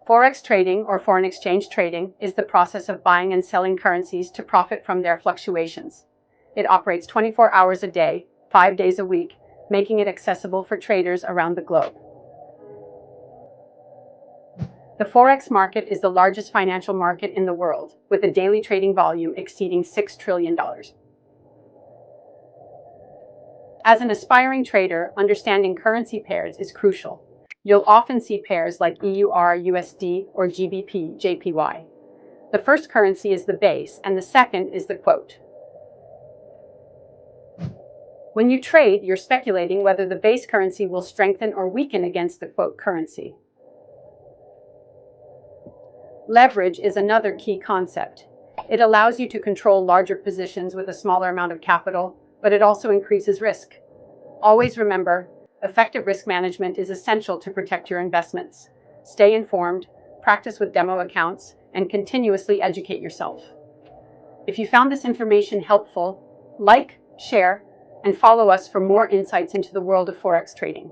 Forex trading, or foreign exchange trading, is the process of buying and selling currencies to profit from their fluctuations. It operates 24 hours a day, 5 days a week, making it accessible for traders around the globe. The Forex market is the largest financial market in the world, with a daily trading volume exceeding $6 trillion. As an aspiring trader, understanding currency pairs is crucial. You'll often see pairs like EUR/USD or GBP/JPY. The first currency is the base, and the second is the quote. When you trade, you're speculating whether the base currency will strengthen or weaken against the quote currency. Leverage is another key concept. It allows you to control larger positions with a smaller amount of capital, but it also increases risk. Always remember, effective risk management is essential to protect your investments. Stay informed, practice with demo accounts, and continuously educate yourself. If you found this information helpful, like, share, and follow us for more insights into the world of Forex trading.